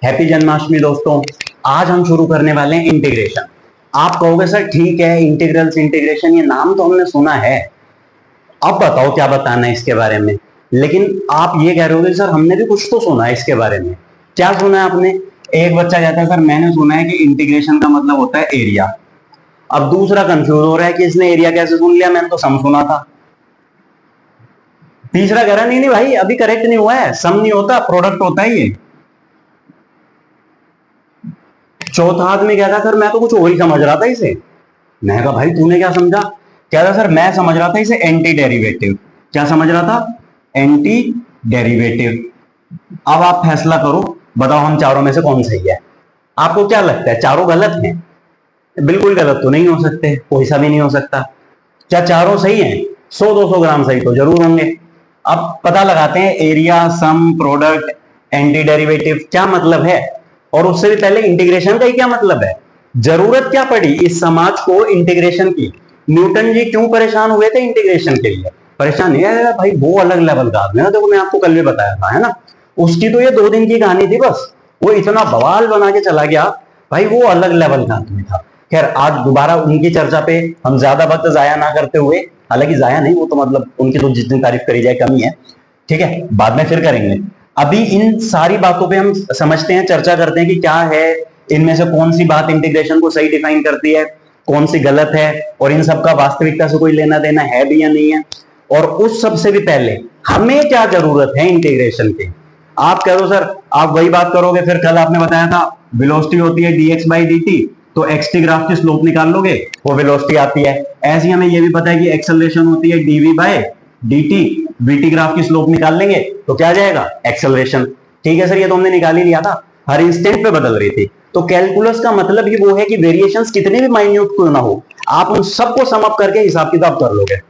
Happy Janmashtami दोस्तों। आज हम शुरू करने वाले हैं इंटीग्रेशन। आप कहोगे सर ठीक है, इंटीग्रल्स इंटीग्रेशन ये नाम तो हमने सुना है, अब बताओ क्या बताना है इसके बारे में। लेकिन आप ये कह रहे होगे सर हमने भी कुछ तो सुना है इसके बारे में। क्या सुना है आपने? एक बच्चा कहता है सर मैंने सुना है कि इंटीग्रेशन का मतलब होता है एरिया। अब दूसरा कंफ्यूज हो रहा है कि इसने एरिया कैसे सुन लिया, मैंने तो सम सुना था। तीसरा कह रहा नहीं भाई अभी करेक्ट नहीं हुआ है, सम नहीं होता प्रोडक्ट होता है ये। चौथा आदमी कहता सर मैं तो कुछ और ही समझ रहा था इसे। मैं कहा भाई तूने क्या समझा? कहता सर मैं समझ रहा था इसे एंटी डेरिवेटिव। क्या समझ रहा था? Anti derivative. अब आप फैसला करो, बताओ हम चारों में से कौन सही है। आपको क्या लगता है चारों गलत हैं? बिल्कुल गलत तो नहीं हो सकते, कोई सा भी नहीं हो सकता। क्या चारों सही हैं? 100-200 ग्राम सही तो जरूर होंगे। अब पता लगाते हैं एरिया, सम, प्रोडक्ट, एंटी डेरिवेटिव क्या मतलब है, और उससे भी पहले इंटीग्रेशन का ही क्या मतलब है। जरूरत क्या पड़ी इस समाज को इंटीग्रेशन की? न्यूटन जी क्यों परेशान हुए थे इंटीग्रेशन के लिए? परेशान नहीं है भाई, वो अलग लेवल का आदमी है ना, देखो मैं आपको कल भी बताया था है ना। उसकी तो ये 2 दिन की कहानी थी बस, वो इतना बवाल बना के चला गया भाई, वो अलग लेवल का आदमी था। खैर आज दोबारा उनकी चर्चा पे हम ज्यादा वक्त जाया ना करते हुए, हालांकि जाया नहीं, वो तो मतलब उनकी तो जितनी तारीफ करी जाए कमी है, ठीक है, बाद में फिर करेंगे। अभी इन सारी बातों पे हम समझते हैं, चर्चा करते हैं कि क्या है इनमें से कौन सी बात इंटीग्रेशन को सही डिफाइन करती है, कौन सी गलत है, और इन सब का वास्तविकता से कोई लेना देना है भी या नहीं है। और उस सबसे भी पहले हमें क्या जरूरत है इंटीग्रेशन की। आप कह दो सर आप वही बात करोगे, फिर कल आपने बताया था वेलोसिटी होती है dx by dt, तो xt ग्राफ की स्लोप निकाल लोगे वो वेलोसिटी आती है। ऐसे ही हमें ये भी पता है कि एक्सेलरेशन होती है dv by dt, vt graph की स्लोप निकाल लेंगे तो क्या आ जाएगा? एक्सेलरेशन। ठीक है सर ये तो हमने निकाल ही लिया था, हर इंस्टेंट पे बदल रही थी। तो कैलकुलस का मतलब ही वो है कि वेरिएशंस कितने भी माइन्यूट क्यों ना हो, आप उन सबको सम अप करके हिसाब किताब कर लोगे।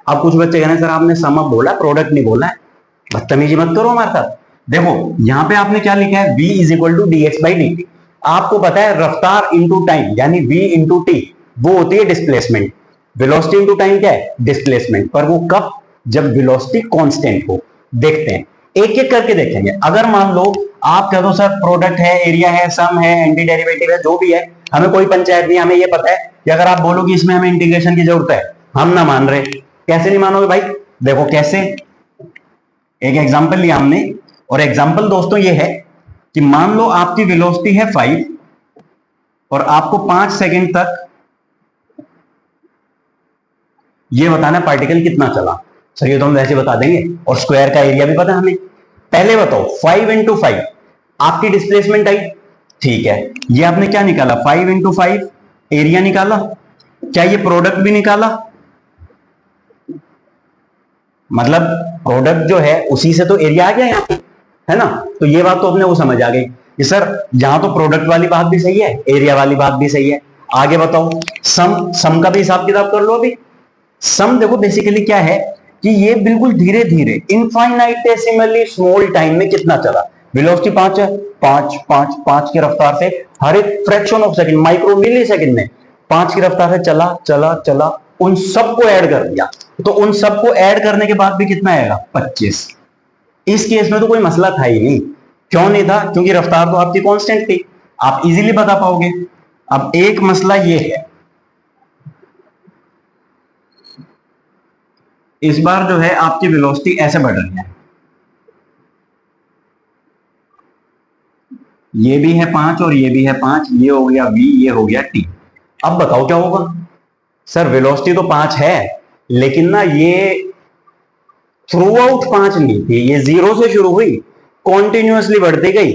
अब कुछ बच्चे कहने सर आपने सम अप बोला, प्रोडक्ट नहीं बोला है, बदतमीजी मत करो हमारे साथ। देखो यहां पे आपने क्या लिखा है, v is equal to D X by D T. आपको पता है रफ्तार इंटू टाइम यानी v इंटू टी वो होती है डिस्प्लेसमेंट। वेलोसिटी इंटू टाइम क्या है? डिस्प्लेसमेंट। पर वो कब? जब वेलोसिटी कांस्टेंट हो। देखते हैं एक एक करके देखेंगे। अगर मान लो आप कह दो सर प्रोडक्ट है, एरिया है, सम है, एंटी डेरिवेटिव है, जो भी है, हमें कोई पंचायत नहीं, हमें ये पता है कि अगर आप बोलो कि इसमें हमें इंटीग्रेशन की जरूरत है, हम ना मान रहे। कैसे नहीं मानोगे भाई? देखो कैसे, एक एग्जांपल लिया हमने, और एग्जांपल दोस्तों ये है कि मान लो आपकी वेलोसिटी है 5 और आपको 5 सेकंड तक ये बताना पार्टिकल कितना चला। सर ये तो हम वैसे बता देंगे, और स्क्वायर का एरिया भी पता हमें। पहले बताओ 5 इंटू 5 आपकी डिस्प्लेसमेंट आई, ठीक है, ये आपने क्या निकाला? 5 इंटू 5 एरिया निकाला। क्या ये प्रोडक्ट भी निकाला? मतलब प्रोडक्ट जो है उसी से तो एरिया आ गया यहाँ पे, है ना। तो ये बात तो अपने वो समझ आ गई कि सर यहां तो प्रोडक्ट वाली बात भी सही है, एरिया वाली बात भी सही है। आगे बताओ सम का भी हिसाब किताब कर लो। अभी सम देखो बेसिकली क्या है कि ये बिल्कुल धीरे धीरे इनफाइनाइटेसिमली स्मॉल टाइम में कितना चला। वेलोसिटी 5 है, 5 की रफ्तार से हर एक fraction of second, micro milli second में 5 की रफ्तार से चला चला चला, उन सबको ऐड कर दिया। तो उन सबको ऐड करने के बाद भी कितना आएगा? 25। इस केस में तो कोई मसला था ही नहीं। क्यों नहीं था? क्योंकि रफ्तार तो आपकी कांस्टेंट थी, आप इजीली बता पाओगे। अब एक मसला ये है, इस बार जो है आपकी वेलोसिटी ऐसे बढ़ रही है, ये भी है 5 और ये भी है 5, ये हो गया v, ये हो गया t। अब बताओ क्या होगा? सर वेलोसिटी तो 5 है, लेकिन ना ये थ्रू आउट 5 नहीं थी, ये 0 से शुरू हुई, कॉन्टिन्यूअसली बढ़ती गई।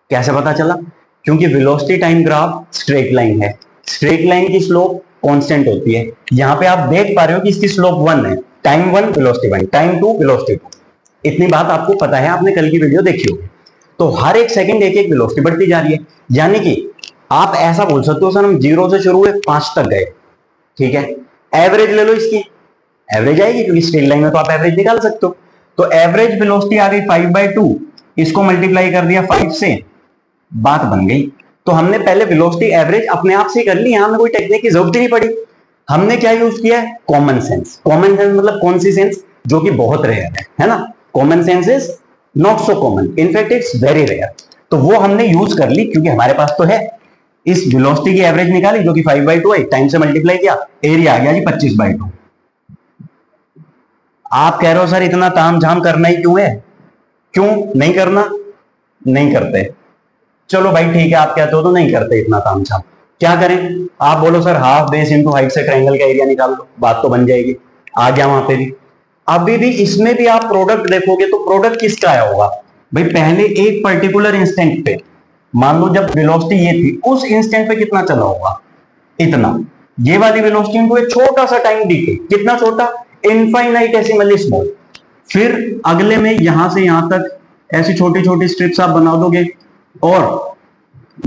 कैसे पता चला? क्योंकि velocity time graph straight line है, स्ट्रेट लाइन की स्लोप कांस्टेंट होती है। यहां पे आप देख पा रहे हो कि इसकी स्लोप 1 है, टाइम 1 वेलोसिटी 1, टाइम 2 वेलोसिटी 2। इतनी बात आपको पता है, आपने कल की वीडियो देखी होगी। तो हर एक सेकंड एक एक वेलोसिटी बढ़ती जा रही है, यानी कि आप ऐसा बोल सकते हो सर हम 0 से शुरू हुए 5 तक गए, ठीक है। एवरेज ले लो इसकी, एवरेज आएगी क्योंकि स्ट्रेट लाइन में तो आप एवरेज निकाल सकते हो। तो एवरेज वेलोसिटी आ गई 5/2, इसको मल्टीप्लाई कर दिया 5 से, बात बन गई। तो हमने पहले वेलोसिटी एवरेज अपने आप से कर ली, यहां में कोई टेक्निक की जरूरत ही नहीं पड़ी। हमने क्या यूज किया है? Common sense. कॉमन सेंस मतलब कौन सी सेंस? जो कि बहुत रेयर है ना। Common sense is not so common, in fact it's very rare. तो वो हमने यूज कर ली क्योंकि हमारे पास तो है। इस वेलोसिटी की एवरेज निकाली जो कि 5/2 है, टाइम से मल्टीप्लाई किया, एरिया आ गया जी 25/2। आप कह रहे हो सर इतना ताम झाम करना ही क्यों है, क्यों नहीं करना? नहीं करते। चलो भाई ठीक है, आप कहते हो तो नहीं करते इतना ताम झाम। क्या करें? आप बोलो sir half base into height से ट्रायंगल का एरिया निकाल लो, बात तो बन जाएगी। आ गया वहां पे भी। अभी भी इसमें भी आप प्रोडक्ट देखोगे तो प्रोडक्ट किसका आया होगा भाई? पहले एक पर्टिकुलर इंस्टेंट पे, मान लो जब वेलोसिटी ये थी, उस इंस्टेंट पे कितना चला होगा? इतना। ये वाली वेलोसिटी इनको एक छोटा सा टाइम डीके, कितना छोटा? इनफाइनाइटेसिमली स्मॉल। फिर अगले में यहां से यहां तक ऐसी छोटी छोटी स्ट्रिप्स आप बना दोगे और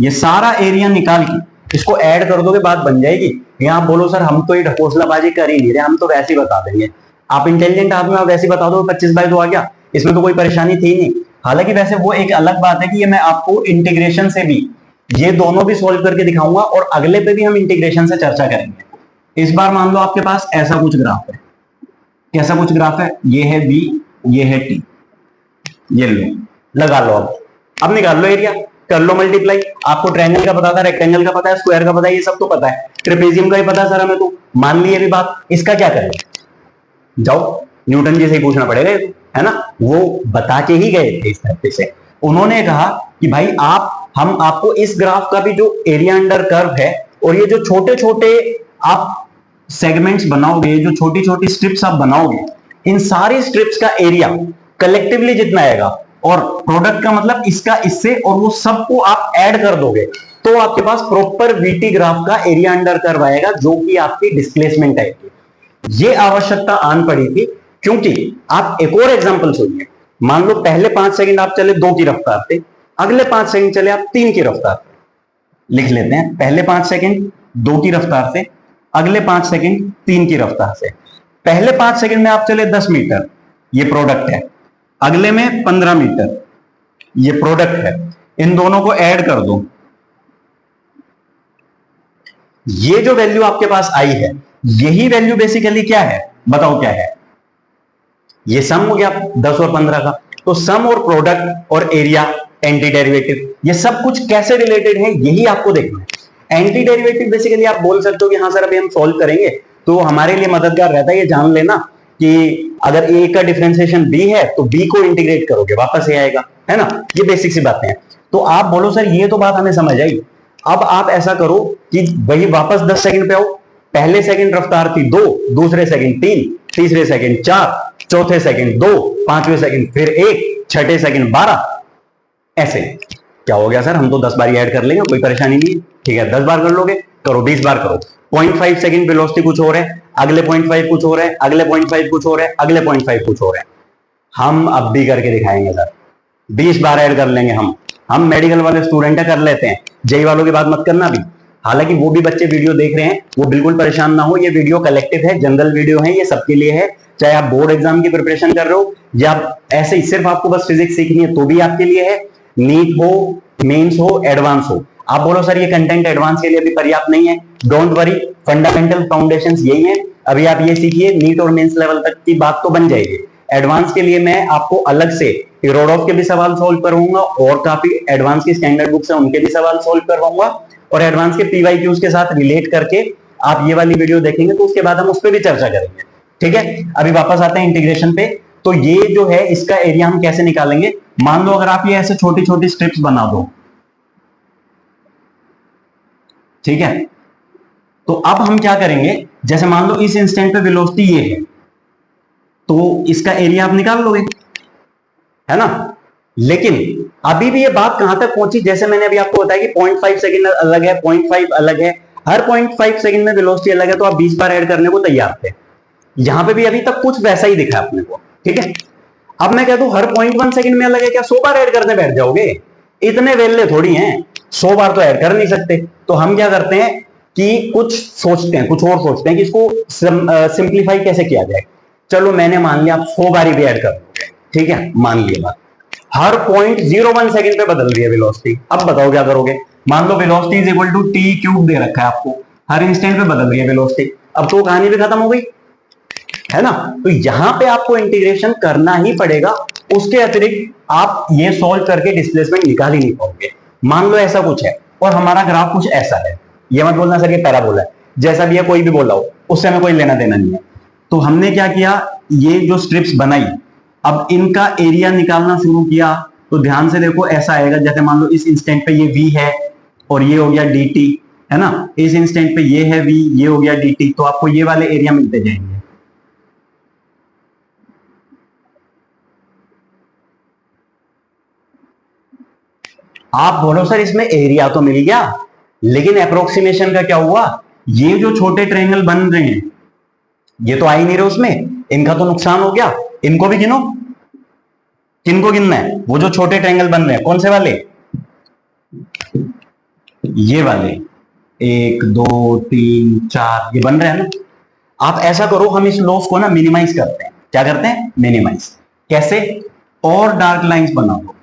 ये सारा एरिया निकाल के इसको ऐड कर दोगे, बात बन जाएगी। यहां बोलो सर हम तो ये ढकोसलाबाजी कर ही नहीं रहे, हम तो वैसे ही बता देंगे। आप इंटेलिजेंट आदमी, आप वैसे ही बता दो 25/2 आ गया, इसमें तो कोई परेशानी थी नहीं। हालांकि वैसे वो एक अलग बात है कि ये मैं आपको इंटीग्रेशन से भी, ये दोनों भी सोल्व करके दिखाऊंगा और अगले पे भी हम इंटीग्रेशन से चर्चा करेंगे। इस बार मान लो आपके पास ऐसा कुछ ग्राफ है, कैसा कुछ ग्राफ है? ये है बी, ये है टी, ये लो, लगा लो। अब निकाल लो एरिया, कर लो मल्टीप्लाई। आपको ट्रायंगल का पता था, रेक्टेंगल का पता है, स्क्वायर का पता है, ये सब तो पता है। ट्रेपेजियम का भी पता है सर हमें, तो मान ली ये भी बात। इसका क्या करें? जाओ न्यूटन जी से ही पूछना पड़ेगा, है ना? वो बता के ही गए थे इस तरीके से। उन्होंने कहा कि भाई हम आपको इस ग्राफ का भी जो एरिया अंडर कर्व है और ये जो छोटे छोटे आप सेगमेंट्स बनाओगे, जो छोटी छोटी स्ट्रिप्स आप बनाओगे, इन सारी स्ट्रिप्स का एरिया कलेक्टिवली जितना आएगा, और प्रोडक्ट का मतलब इसका इससे, और वो सबको आप ऐड कर दोगे तो आपके पास प्रॉपर वीटी ग्राफ का एरिया अंडर कर्व आएगा, जो कि आपकी डिस्प्लेसमेंट आएगी। ये आवश्यकता आन पड़ी थी क्योंकि आप एक और एग्जांपल सुनिए। मान लो पहले 5 सेकंड आप चले 2 की रफ्तार से, अगले 5 सेकंड चले आप 3 की रफ्तार से। लिख लेते हैं, पहले 5 सेकंड 2 की रफ्तार से, अगले 5 सेकंड 3 की रफ्तार से। पहले 5 सेकंड में आप चले 10 मीटर, ये प्रोडक्ट है। अगले में 15 मीटर, ये प्रोडक्ट है। इन दोनों को ऐड कर दो, ये जो वैल्यू आपके पास आई है, यही वैल्यू बेसिकली क्या है? बताओ क्या है? ये सम हो गया 10 और 15 का। तो सम और प्रोडक्ट और एरिया, एंटी डेरिवेटिव, ये सब कुछ कैसे रिलेटेड है, यही आपको देखना है। एंटी डेरिवेटिव बेसिकली आप बोल सकते हो कि हाँ सर अभी हम सॉल्व करेंगे, तो हमारे लिए मददगार रहता है ये जान लेना कि अगर ए का डिफरेंशिएशन बी है तो बी को इंटीग्रेट करोगे वापस ए आएगा, है ना? ये बेसिक सी बातें हैं। तो आप बोलो सर ये तो बात हमें समझ आई। अब आप ऐसा करो कि वही वापस 10 सेकंड पे आओ। पहले सेकंड रफ्तार थी 2, दूसरे सेकंड 3, तीसरे सेकंड 4, चौथे सेकंड 2, पांचवें सेकंड फिर 1, छठे सेकंड 12। ऐसे क्या हो गया सर? हम तो 10 बार ऐड कर लेंगे, कोई परेशानी नहीं है। ठीक है, 10 बार कर लोगे, करो 20 बार करो। 0.5 सेकंड वेलोसिटी कुछ और है, अगले 0.5 कुछ और है, अगले 0.5 कुछ और है, अगले 0.5 कुछ और है। हम अब भी करके दिखाएंगे सर, 20 बार ऐड कर लेंगे हम मेडिकल वाले स्टूडेंट है, कर लेते हैं। जेई वालों की बात मत करना भी। हालांकि वो भी बच्चे वीडियो देख रहे हैं, वो बिल्कुल परेशान ना हो। ये वीडियो कलेक्टिव है, जनरल वीडियो है, ये सबके लिए है। चाहे आप बोर्ड एग्जाम की प्रिपरेशन कर रहे हो या ऐसे ही सिर्फ आपको बस फिजिक्स सीखनी है तो भी आपके लिए है। नीट हो, मेंस हो, एडवांस हो। आप बोलो सर ये कंटेंट एडवांस के लिए भी पर्याप्त नहीं है, डोंट वरी, फंडामेंटल फाउंडेशंस यही है। अभी आप ये सीखिए, नीट और मेंस लेवल तक की बात तो बन जाएगी। एडवांस के लिए मैं आपको अलग से इरोडॉफ के भी सवाल सॉल्व करवाऊंगा और काफी एडवांस की स्टैंडर्ड बुक्स है उनके भी सवाल सॉल्व करवाऊंगा, और एडवांस के पीवाईक्यूज के साथ रिलेट करके आप ये वाली वीडियो देखेंगे तो उसके बाद हम उस पर भी चर्चा करेंगे। ठीक है, अभी वापस आते हैं इंटीग्रेशन पे। तो ये जो है इसका एरिया हम कैसे निकालेंगे? मान लो अगर आप ये ऐसे छोटी छोटी स्ट्रिप्स बना दो, ठीक है, तो अब हम क्या करेंगे, जैसे मान लो इस इंस्टेंट पे वेलोसिटी ये है, तो इसका एरिया आप निकाल लोगे, है ना? लेकिन अभी भी ये बात कहां तक पहुंची, जैसे मैंने अभी आपको बताया कि 0.5 सेकंड अलग है, 0.5 अलग है, हर 0.5 सेकंड में वेलोसिटी अलग है, तो आप 20 बार ऐड करने को तैयार थे। यहां पे भी अभी तक कुछ वैसा ही दिखा अपने को, ठीक है। अब मैं कह दूं हर 0.1 सेकंड में अलग है, क्या 100 बार ऐड करने बैठ जाओगे? इतने वेले थोड़ी हैं, 100 बार तो ऐड कर नहीं सकते। तो हम क्या करते हैं कि कुछ सोचते हैं, कुछ और सोचते हैं कि इसको सिंप्लीफाई कैसे किया जाए। चलो मैंने मान लिया आप 100 बार भी ऐड कर दोगे, ठीक है, मान लिया बात। हर 0.01 सेकंड पे बदल रही है वेलोसिटी। अब बताओ क्या करोगे? मान लो velocity is equal to t³ दे रखा है आपको, हर इंस्टेंट पे बदल रही है वेलोसिटी। अब तो कहानी भी खत्म हो गई, है ना। तो यहां पे आपको इंटीग्रेशन करना ही पड़ेगा, उसके अतिरिक्त आप ये सॉल्व करके डिस्प्लेसमेंट निकाल ही नहीं पाओगे। मान लो ऐसा कुछ है और हमारा ग्राफ कुछ ऐसा है, ये मत बोलना सर ये पैराबोला है, जैसा भी है कोई भी बोला हो उससे हमें कोई लेना देना नहीं है। तो हमने क्या किया, ये जो स्ट्रिप्स बनाई, अब इनका एरिया निकालना शुरू किया। तो ध्यान से देखो ऐसा आएगा, जैसे मान लो इस इंस्टेंट पे ये v है और ये हो गया dt, है ना। इस इंस्टेंट पे ये है v, ये हो गया dt, तो आपको ये वाले एरिया मिलते जाएंगे। आप बोलो सर इसमें एरिया तो मिल गया, लेकिन अप्रोक्सीमेशन का क्या हुआ, ये जो छोटे ट्रायंगल बन रहे हैं ये तो आ ही नहीं रहे उसमें, इनका तो नुकसान हो गया। इनको भी गिनो, किनको गिनना है, वो जो छोटे ट्रायंगल बन रहे हैं, कौन से वाले, ये वाले, 1 2 3 4 ये बन रहे हैं ना। आप ऐसा करो, हम इस लॉस को ना मिनिमाइज करते हैं। क्या करते हैं, मिनिमाइज। कैसे, और डार्क लाइंस बना दो,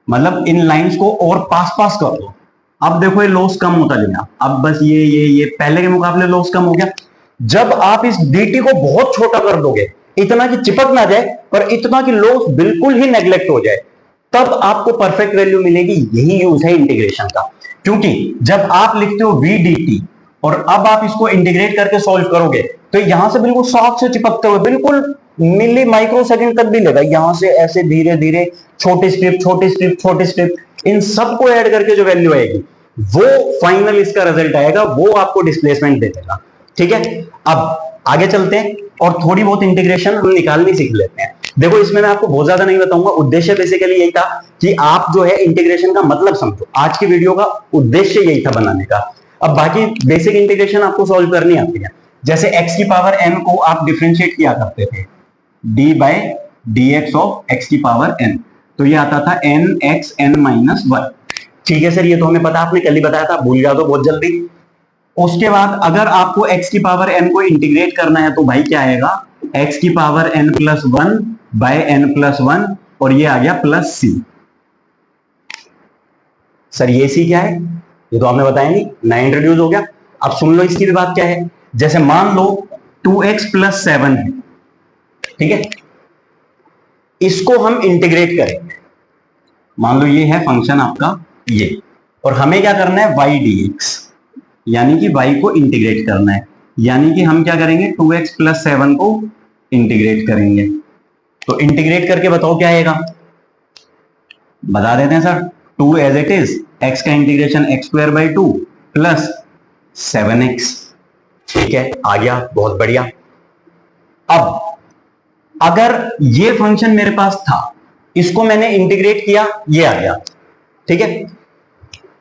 मतलब इन लाइंस को और पास पास कर दो। अब देखो ये लॉस कम होता गया, अब बस ये पहले के मुकाबले लॉस कम हो गया। जब आप इस dt को बहुत छोटा कर दोगे, इतना कि चिपक ना जाए पर इतना कि लॉस बिल्कुल ही नेग्लेक्ट हो जाए, तब आपको परफेक्ट वैल्यू मिलेगी। यही यूज है इंटीग्रेशन का, क्योंकि जब आप लिखते हो v dt और अब आप इसको इंटीग्रेट करके सॉल्व करोगे तो यहां से बिल्कुल शॉक से चिपकते हुए बिल्कुल मिली माइक्रो सेकंड तक भी लेगा, यहां से ऐसे धीरे धीरे छोटी स्ट्रिप छोटी स्ट्रिप छोटी स्ट्रिप, इन सबको ऐड करके जो वैल्यू आएगी वो फाइनल इसका रिजल्ट आएगा, वो आपको डिस्प्लेसमेंट दे देगा। ठीक है, अब आगे चलते हैं और थोड़ी बहुत इंटीग्रेशन हम निकालनी सीख लेते हैं। देखो इसमें मैं आपको बहुत ज्यादा नहीं बताऊंगा, उद्देश्य बेसिकली यही था कि आप जो है इंटीग्रेशन का मतलब समझो। आज की वीडियो का उद्देश्य यही था बनाने का। अब बाकी बेसिक इंटीग्रेशन आपको सॉल्व करनी आती है। जैसे x की पावर n को आप डिफरेंशिएट किया करते थे, d by dx of x की पावर n, तो ये आता था nxn माइनस 1। ठीक है सर, ये तो हमें पता, आपने कल ही बताया था, भूल जाओ तो बहुत जल्दी। उसके बाद अगर आपको x की पावर n को इंटीग्रेट करना है तो भाई क्या आएगा, x की power n plus 1 by n plus 1 और ये आ गया प्लस c। सर ये c क्या है, ये तो आपने बताया नहीं, नया इंट्रोड्यूस हो गया। अब सुन लो इसकी भी बात क्या है। जैसे मान लो 2x प्लस 7 है, ठीक है, इसको हम इंटीग्रेट करेंगे। मान लो ये है फंक्शन आपका ये, और हमें क्या करना है, y dx, यानी कि y को इंटीग्रेट करना है। यानी कि हम क्या करेंगे, 2x प्लस 7 को इंटीग्रेट करेंगे। तो इंटीग्रेट करके बताओ क्या आएगा, बता देते हैं sir, 2 as it is, x का integration x square by 2 plus 7x। ठीक है, आ गया, बहुत बढ़िया। अब अगर ये फंक्शन मेरे पास था, इसको मैंने इंटीग्रेट किया, ये आ गया, ठीक है,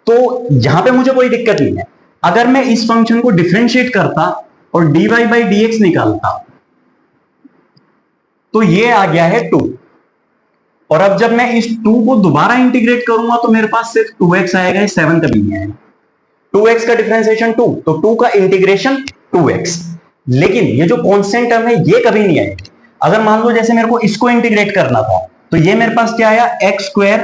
तो यहां पे मुझे कोई दिक्कत नहीं है। अगर मैं इस फंक्शन को डिफरेंशिएट करता और dy बाई dx निकालता, तो ये आ गया है 2, और अब जब मैं इस 2 को दोबारा इंटीग्रेट करूंगा तो मेरे पास सिर्फ 2x आएगा, 7 कभी नहीं आएगा। 2x का डिफरेंशिएशन 2, तो 2 का इंटीग्रेशन 2x, लेकिन ये जो कांस्टेंट टर्म है ये कभी नहीं आएगी। अगर मान लो जैसे मेरे को इसको इंटीग्रेट करना था, तो ये मेरे पास क्या आया, x स्क्वायर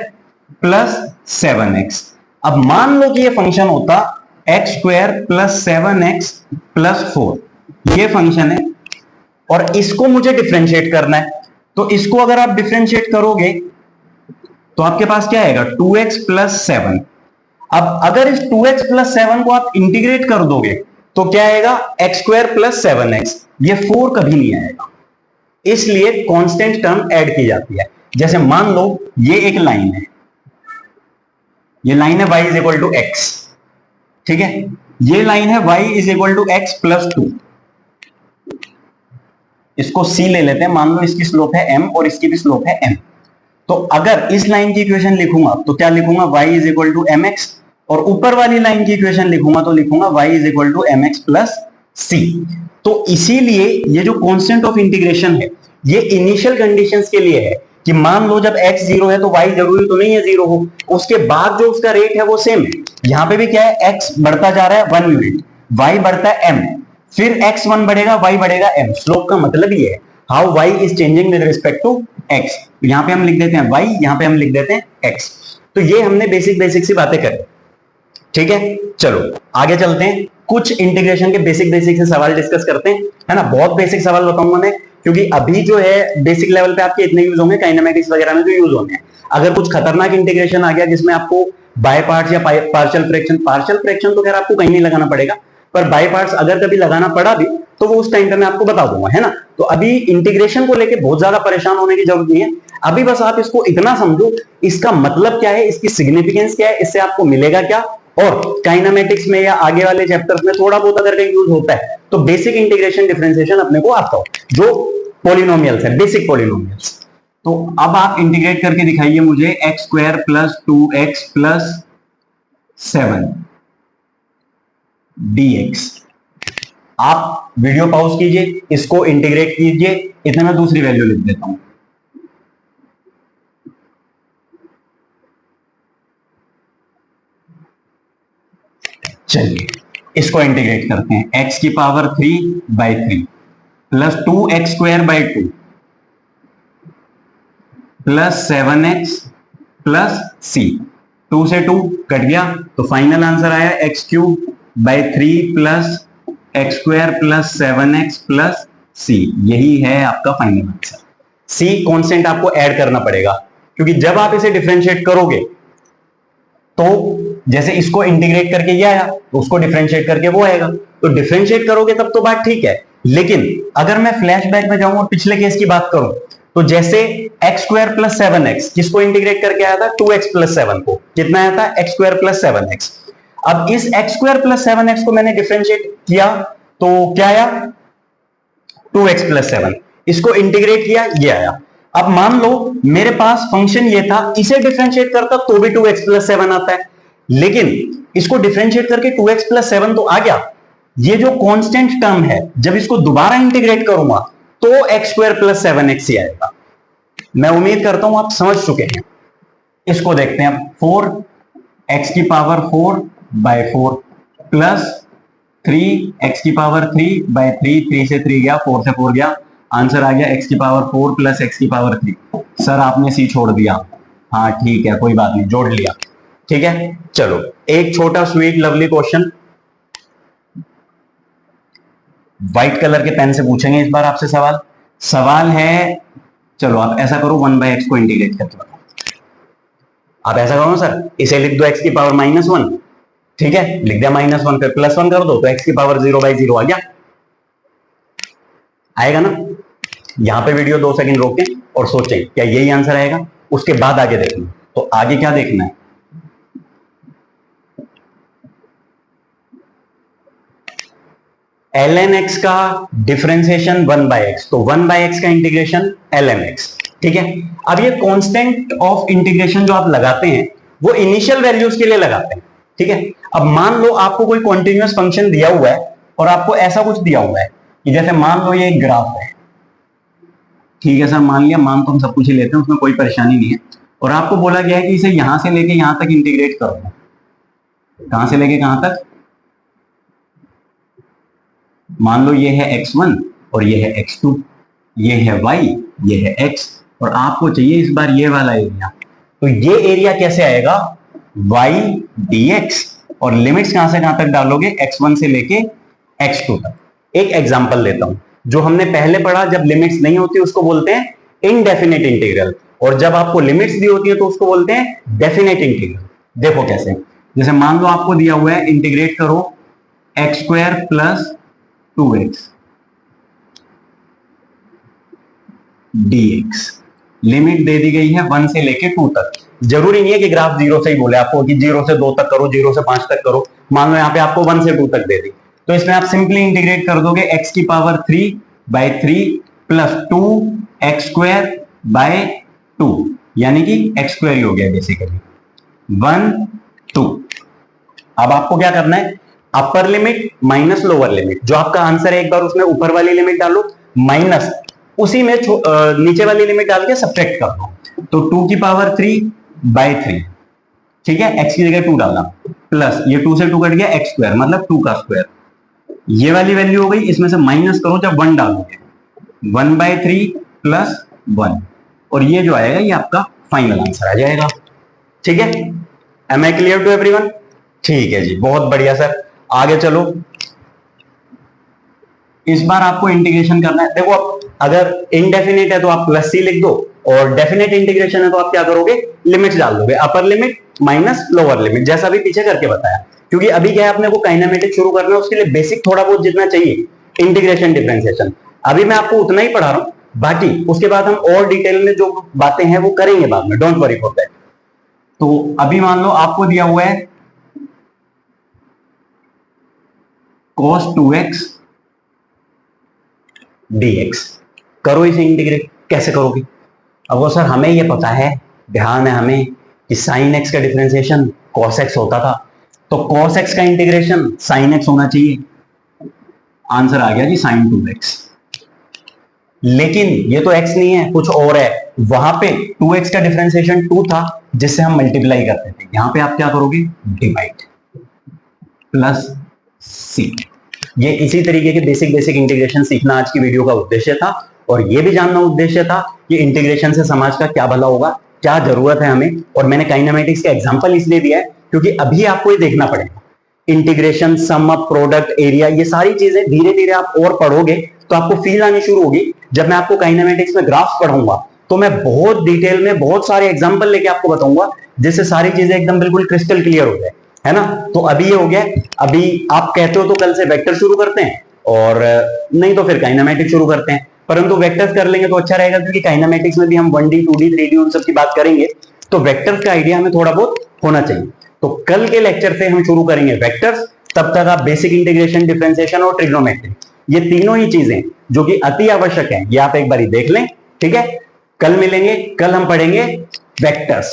प्लस 7x। अब मान लो कि ये फंक्शन होता x square plus 7x plus 4, ये फंक्शन है और इसको मुझे डिफरेंशिएट करना है। तो इसको अगर आप डिफरेंशिएट करोगे तो आपके पास क्या आएगा, 2x प्लस 7। अब अगर इस 2x प्लस 7 को आप इंटीग्रेट कर दोगे तो क्या आएगा, x स्क्वायर प्लस 7x, ये 4 कभी नहीं आएगा, इसलिए कांस्टेंट टर्म ऐड की जाती है। जैसे मान लो ये एक लाइन है, ये लाइन है y is equal to x, ठीक है, ये लाइन है y is equal to x plus 2, इसको c ले लेते हैं, मान लो इसकी स्लोप है m और इसकी भी स्लोप है m। तो अगर इस लाइन की इक्वेशन लिखूंगा तो क्या लिखूंगा, y is equal to mx, और ऊपर वाली लाइन की इक्वेशन लिखूंगा तो लिखूंगा y is equal to mx plus c। तो इसीलिए ये जो कांस्टेंट ऑफ इंटीग्रेशन है ये इनिशियल कंडीशंस के लिए है कि मान लो जब x 0 है तो y जरूरी तो नहीं है 0 हो, उसके बाद जो उसका रेट है वो सेम है। यहां पे भी क्या है, x बढ़ता जा रहा है 1 यूनिट, y बढ़ता है m, फिर x1 बढ़ेगा y बढ़ेगा m। स्लोप का मतलब ये है how y is changing with respect to x। यहां पे हम लिख देते हैं y, यहां पे हम लिख देते हैं x। तो ये हमने बेसिक सी बातें करी, ठीक है। चलो आगे चलते हैं कुछ इंटीग्रेशन के बेसिक बेसिक से सवाल डिस्कस करते हैं, है ना। बहुत बेसिक सवाल बताऊंगा मैं, क्योंकि अभी जो है बेसिक लेवल पे आपके इतने यूज होंगे, काइनेमेटिक्स वगैरह में जो यूज होंगे। अगर कुछ खतरनाक इंटीग्रेशन आ गया जिसमें आपको बाय पार्ट्स या पार्शियल फ्रैक्शन तो खैर आपको कहीं नहीं लगाना पड़ेगा, पर बाय पार्ट्स अगर कभी लगाना पड़ा भी तो वो उस टाइम पे मैं आपको बता दूंगा, है ना। तो अभी इंटीग्रेशन को लेके बहुत ज्यादा परेशान होने की जरूरत नहीं है। अभी बस आप इसको इतना समझो, इसका मतलब क्या है, इसकी सिग्निफिकेंस क्या है, इससे आपको मिलेगा क्या, और काइनेमेटिक्स में या आगे वाले चैप्टर्स में थोड़ा बहुत अगर कहीं यूज होता है तो बेसिक इंटीग्रेशन डिफरेंशिएशन अपने को आता हो, जो पॉलिनोमियल्स है, बेसिक पॉलिनोमियल्स। तो अब आप इंटीग्रेट करके दिखाइए मुझे x square plus 2x plus 7 dx। आप वीडियो पॉज कीजिए, इसको इंटीग्रेट कीजिए, इतने में दूसरी वैल्यू लिख देता हूं। चलिए इसको इंटीग्रेट करते हैं, x की power 3/3 plus 2x square by 2 plus 7x plus c। 2 से 2 कट गया तो फाइनल आंसर आया x cube by 3 plus x square plus 7x plus c। यही है आपका फाइनल आंसर। c कांस्टेंट आपको ऐड करना पड़ेगा, क्योंकि जब आप इसे डिफरेंशिएट करोगे तो जैसे इसको इंटीग्रेट करके ये आया तो उसको डिफरेंशिएट करके वो आएगा, तो डिफरेंशिएट करोगे तब तो बात ठीक है। लेकिन अगर मैं फ्लैशबैक में जाऊं और पिछले केस की बात करूं, तो जैसे एक्स स्क्वायर प्लस 7x किसको इंटीग्रेट करके आया था, 2x प्लस 7 को, कितना आया था, एक्स स्क्वायर प्लस 7x। अब इस एक्स स्क्वायर प्लस 7x को मैंने डिफरेंशिएट किया तो क्या आया, 2x प्लस 7। इसको इंटीग्रेट किया, ये आया। अब मान लो मेरे पास फंक्शन ये था, इसे डिफरेंशिएट करता तो भी 2x प्लस 7 आता है, लेकिन इसको डिफरेंशिएट करके 2x प्लस 7 तो आ गया। ये जो कांस्टेंट टर्म है, जब इसको दोबारा इंटीग्रेट करूंगा तो एक्स स्क्वायर प्लस 7x ही आएगा। मैं उम्मीद करता हूं आप समझ चुके हैं। इसको देखते हैं, 4x की पावर 4/4 प्लस 3x की पावर 3/3, 3 से 3 गया, 4 से 4 गया, आंसर आ गया x की पावर 4 प्लस x की पावर 3। सर आपने c छोड़ दिया, हाँ ठीक है कोई बात नहीं, जोड़ लिया, ठीक है। चलो एक छोटा sweet lovely question white colour के पेन से पूछेंगे इस बार आपसे सवाल। सवाल है, चलो आप ऐसा करो, 1/x को इंटीग्रेट करके बताओ। आप ऐसा करो सर, इसे लिख दो x की पावर -1, ठीक है, लिख दिया -1, फिर +1 कर दो तो x की पावर 0/0 आ गया, आएगा ना। यहां पे वीडियो 2 सेकंड रोकें और सोचें क्या यही आंसर आएगा, उसके बाद आगे देखना। तो आगे क्या देखना है, ln x का डिफरेंशिएशन 1/x, तो 1/x का इंटीग्रेशन ln x, ठीक है। अब ये कांस्टेंट ऑफ इंटीग्रेशन जो आप लगाते हैं वो इनिशियल वैल्यूज के लिए लगाते हैं, ठीक है। अब मान लो आपको कोई कॉन्टिन्यूअस फंक्शन दिया हुआ है और आपको ऐसा कुछ दिया हुआ है कि जैसे मान लो ये एक ग्राफ है, ठीक है सर, मान लिया, मान तो हम सब कुछ ही लेते हैं, उसमें कोई परेशानी नहीं है, और आपको बोला गया है कि इसे यहां से लेके यहां तक इंटीग्रेट करो। कहां से लेके कहां तक, मान लो ये है x1 और ये है x2, ये है y, ये है x, और आपको चाहिए इस बार ये वाला एरिया। तो ये एरिया कैसे आएगा, y dx, और लिमिट्स कहां से कहां तक डालोगे, x1 से लेके x2 तक। एक एग्जांपल लेता हूं, जो हमने पहले पढ़ा, जब लिमिट्स नहीं होती उसको बोलते हैं इनडेफिनेट इंटीग्रल, और जब आपको लिमिट्स दी होती है तो उसको बोलते हैं डेफिनेट इंटीग्रल। देखो कैसे, जैसे मान लो आपको दिया हुआ है इंटीग्रेट करो x square plus 2x dx, limit दे दी गई है 1 से लेके 2 तक। जरूरी नहीं है कि ग्राफ 0 से ही बोले आपको कि 0 से 2 तक करो, 0 से 5 तक करो। मान लो यहाँ पे आपको 1 से 2 तक दे दी, तो इसमें आप सिंपली इंटीग्रेट कर दोगे x की power 3/3 plus 2x square by 2, यानी कि x स्क्वायर ही हो गया बेसिकली, 1 2। अब आपको क्या करना है, upper limit minus lower limit, जो आपका आंसर है एक बार उसमें ऊपर वाली लिमिट डालो, माइनस उसी में नीचे वाली लिमिट डाल के सब्ट्रैक्ट कर दो, तो 2 की पावर 3/3, ठीक है, x की जगह 2 डालना, प्लस ये 2 से 2 कट गया, x स्क्वायर मतलब 2 का स्क्वायर, ये वाली वैल्यू हो गई, इसमें से माइनस करो जब 1 डालोगे, 1/3 प्लस 1, और ये जो आएगा ये आपका फाइनल आंसर आ जाएगा, ठीक है। Am I clear to everyone, ठीक है जी, बहुत बढ़िया सर। आगे चलो, इस बार आपको इंटीग्रेशन करना है। देखो अब अगर इनडेफिनेट है तो आप प्लस सी लिख दो, और डेफिनेट इंटीग्रेशन है तो आप क्या करोगे, लिमिट्स डाल दोगे, upper limit minus lower limit, जैसा भी पीछे करके बताया। क्योंकि अभी क्या है, अपने को काइनेमेटिक्स शुरू करना है, उसके लिए बेसिक थोड़ा बहुत जितना चाहिए, इंटीग्रेशन डिफरेंशिएशन, अभी मैं आपको उतना ही पढ़ा रहा हूं, बाकी उसके बाद हम और डिटेल में जो बातें हैं वो करेंगे बाद में, डोंट वरी फॉर दैट। तो अभी मान लो आपको दिया हुआ है cos 2x dx, करो इसे इंटीग्रेट। कैसे करोगे? अब वो सर हमें ये पता है, ध्यान है हमें कि sin x का डिफरेंशिएशन cos x होता था, तो cos x का इंटीग्रेशन sin x होना चाहिए। आंसर आ गया जी sin 2x। लेकिन ये तो x नहीं है, कुछ और है। वहां पे 2x का डिफरेंशिएशन 2 था, जिससे हम मल्टीप्लाई करते थे। यहां पे आप क्या करोगे, डिवाइड प्लस सी। ये इसी तरीके के बेसिक बेसिक इंटीग्रेशन सीखना आज की वीडियो का उद्देश्य था, और ये भी जानना उद्देश्य था कि इंटीग्रेशन से समाज का क्या भला होगा, क्या जरूरत है हमें। और मैंने काइनेमेटिक्स का एग्जांपल इसलिए दिया है क्योंकि अभी आपको ये देखना पड़ेगा, integration, sum up, product, area, ये सारी चीजें धीरे धीरे आप और पढ़ोगे तो आपको फील आनी शुरू होगी। जब मैं आपको काइनेमेटिक्स में ग्राफ पढ़ाऊंगा तो मैं बहुत डिटेल में बहुत सारे एग्जांपल लेके आपको बताऊंगा, जिससे सारी चीजें एकदम बिल्कुल क्रिस्टल क्लियर हो जाए, है ना। तो अभी ये हो गया। अभी आप कहते हो तो कल से वेक्टर शुरू करते हैं, और नहीं तो फिर काइनेमेटिक्स शुरू करते हैं। परंतु वेक्टर्स कर लेंगे तो अच्छा रहेगा, क्योंकि काइनेमेटिक्स में भी हम 1D 2D 3D उन सब की बात करेंगे, तो वेक्टर्स का आइडिया हमें थोड़ा बहुत होना चाहिए। तो कल के लेक्चर से हम शुरू करेंगे वेक्टर्स। तब तक आप बेसिक इंटीग्रेशन, डिफरेंशिएशन और ट्रिग्नोमेट्री, ये तीनों ही चीजें जो कि अति आवश्यक है, ये आप एक बार देख लें, ठीक है। कल मिलेंगे, कल हम पढ़ेंगे वेक्टर्स।